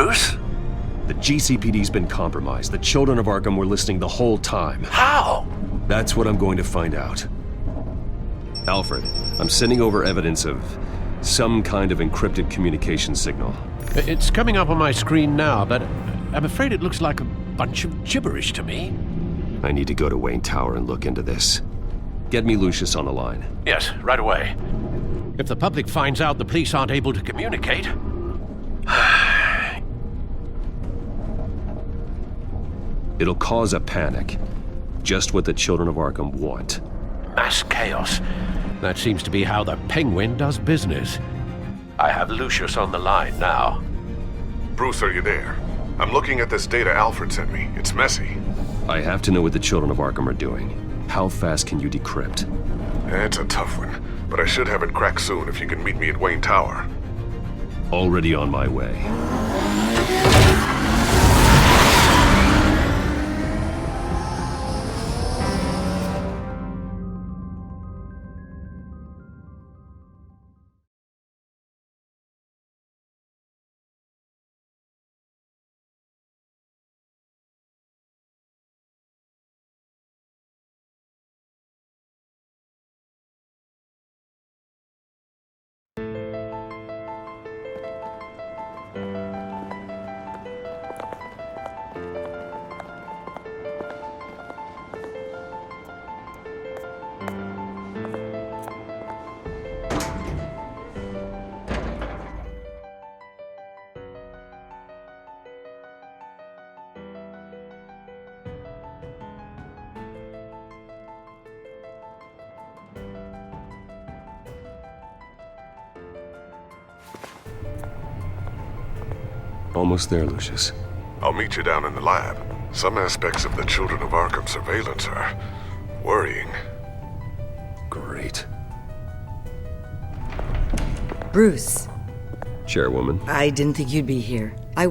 Bruce? The GCPD's been compromised. The children of Arkham were listening the whole time. How? That's what I'm going to find out. Alfred, I'm sending over evidence of some kind of encrypted communication signal. It's coming up on my screen now, but I'm afraid it looks like a bunch of gibberish to me. I need to go to Wayne Tower and look into this. Get me Lucius on the line. Yes, right away. If the public finds out the police aren't able to communicate... It'll cause a panic. Just what the children of Arkham want. Mass chaos. That seems to be how the Penguin does business. I have Lucius on the line now. Bruce, are you there? I'm looking at this data Alfred sent me. It's messy. I have to know what the children of Arkham are doing. How fast can you decrypt? It's a tough one, but I should have it cracked soon if you can meet me at Wayne Tower. Already on my way. Almost there, Lucius. I'll meet you down in the lab. Some aspects of the Children of Arkham surveillance are worrying. Great. Bruce. Chairwoman. I didn't think you'd be here. I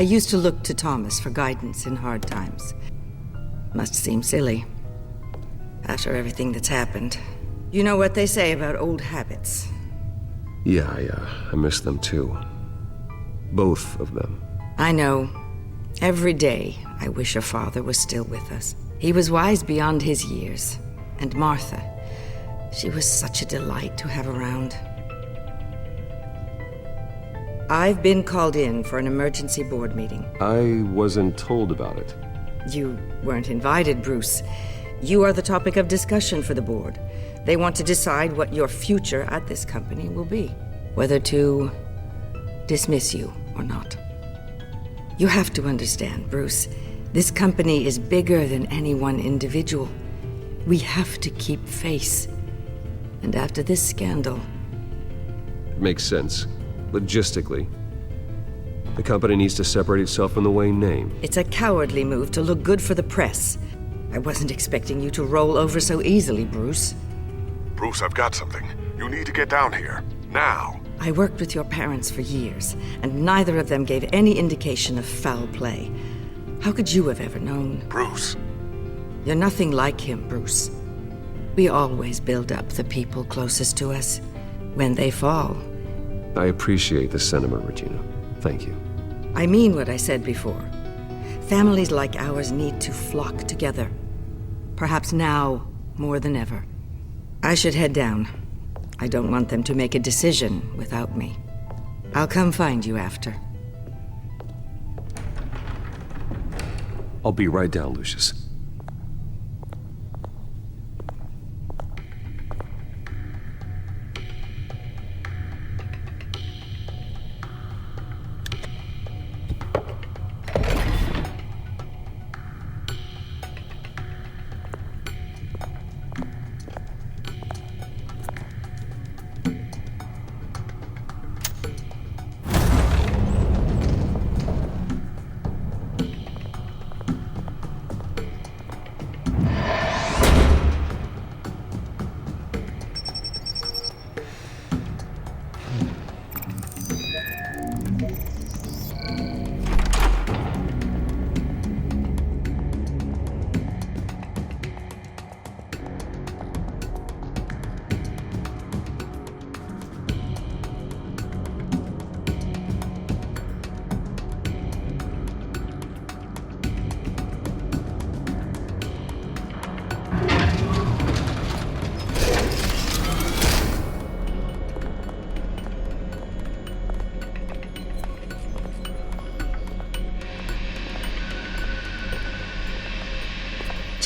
used to look to Thomas for guidance in hard times. Must seem silly. After everything that's happened. You know what they say about old habits. Yeah, I miss them too. Both of them. I know. Every day, I wish your father was still with us. He was wise beyond his years. And Martha, she was such a delight to have around. I've been called in for an emergency board meeting. I wasn't told about it. You weren't invited, Bruce. You are the topic of discussion for the board. They want to decide what your future at this company will be. Whether to dismiss you or not. You have to understand, Bruce. This company is bigger than any one individual. We have to keep face. And after this scandal... It makes sense. Logistically. The company needs to separate itself from the Wayne name. It's a cowardly move to look good for the press. I wasn't expecting you to roll over so easily, Bruce. Bruce, I've got something. You need to get down here. Now. I worked with your parents for years, and neither of them gave any indication of foul play. How could you have ever known? Bruce. You're nothing like him, Bruce. We always build up the people closest to us. When they fall... I appreciate the sentiment, Regina. Thank you. I mean what I said before. Families like ours need to flock together. Perhaps now more than ever. I should head down. I don't want them to make a decision without me. I'll come find you after. I'll be right down, Lucius.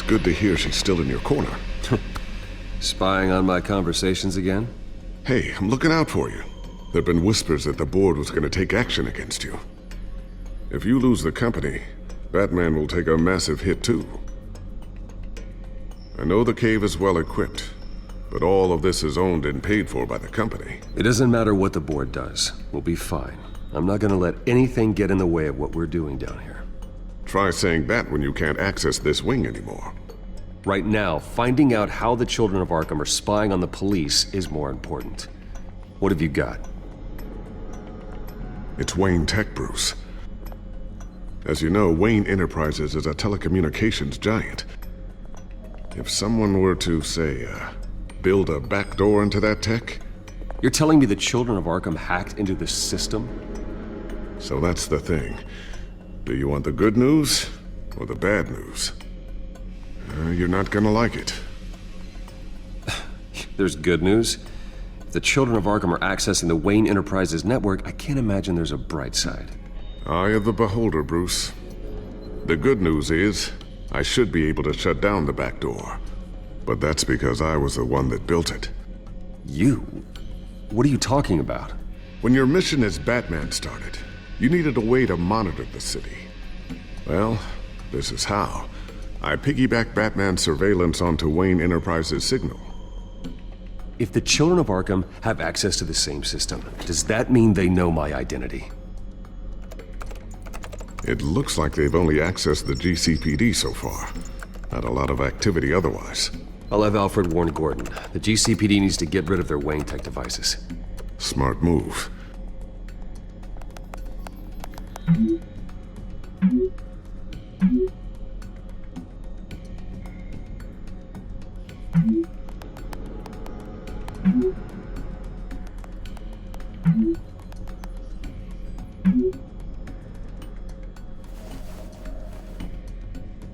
good to hear she's still in your corner. Spying on my conversations again? Hey, I'm looking out for you. There've been whispers that the board was going to take action against you. If you lose the company, Batman will take a massive hit too. I know the cave is well equipped, but all of this is owned and paid for by the company. It doesn't matter what the board does. We'll be fine. I'm not gonna let anything get in the way of what we're doing down here. Try saying that when you can't access this wing anymore. Right now, finding out how the Children of Arkham are spying on the police is more important. What have you got? It's Wayne Tech, Bruce. As you know, Wayne Enterprises is a telecommunications giant. If someone were to, say, build a backdoor into that tech... You're telling me the Children of Arkham hacked into this system? So that's the thing. Do you want the good news or the bad news? You're not gonna like it. There's good news. If the Children of Arkham are accessing the Wayne Enterprises network, I can't imagine there's a bright side. Eye of the beholder, Bruce. The good news is, I should be able to shut down the back door. But that's because I was the one that built it. You? What are you talking about? When your mission as Batman started, you needed a way to monitor the city. Well, this is how. I piggybacked Batman's surveillance onto Wayne Enterprises' signal. If the Children of Arkham have access to the same system, does that mean they know my identity? It looks like they've only accessed the GCPD so far. Not a lot of activity otherwise. I'll have Alfred warn Gordon. The GCPD needs to get rid of their Wayne Tech devices. Smart move.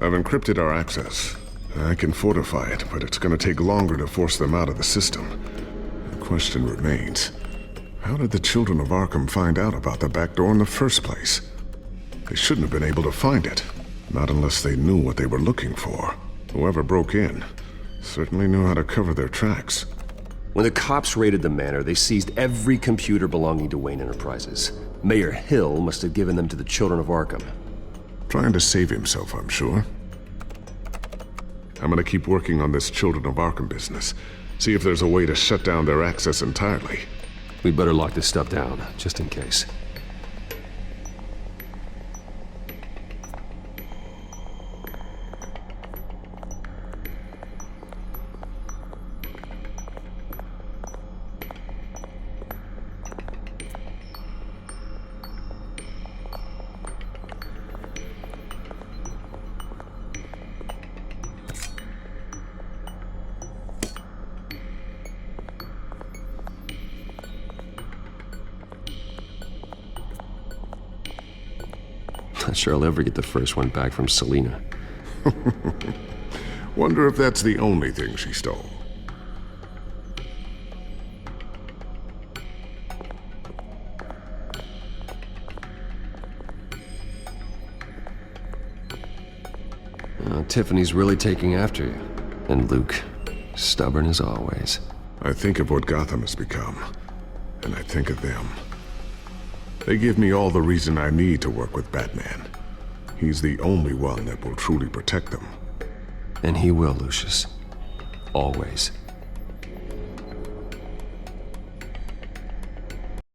I've encrypted our access. I can fortify it, but it's gonna take longer to force them out of the system. The question remains, how did the Children of Arkham find out about the back door in the first place? They shouldn't have been able to find it. Not unless they knew what they were looking for. Whoever broke in certainly knew how to cover their tracks. When the cops raided the manor, they seized every computer belonging to Wayne Enterprises. Mayor Hill must have given them to the Children of Arkham. Trying to save himself, I'm sure. I'm gonna keep working on this Children of Arkham business. See if there's a way to shut down their access entirely. We'd better lock this stuff down, just in case. Not sure I'll ever get the first one back from Selina. Wonder if that's the only thing she stole. Tiffany's really taking after you. And Luke, stubborn as always. I think of what Gotham has become, and I think of them. They give me all the reason I need to work with Batman. He's the only one that will truly protect them. And he will, Lucius. Always.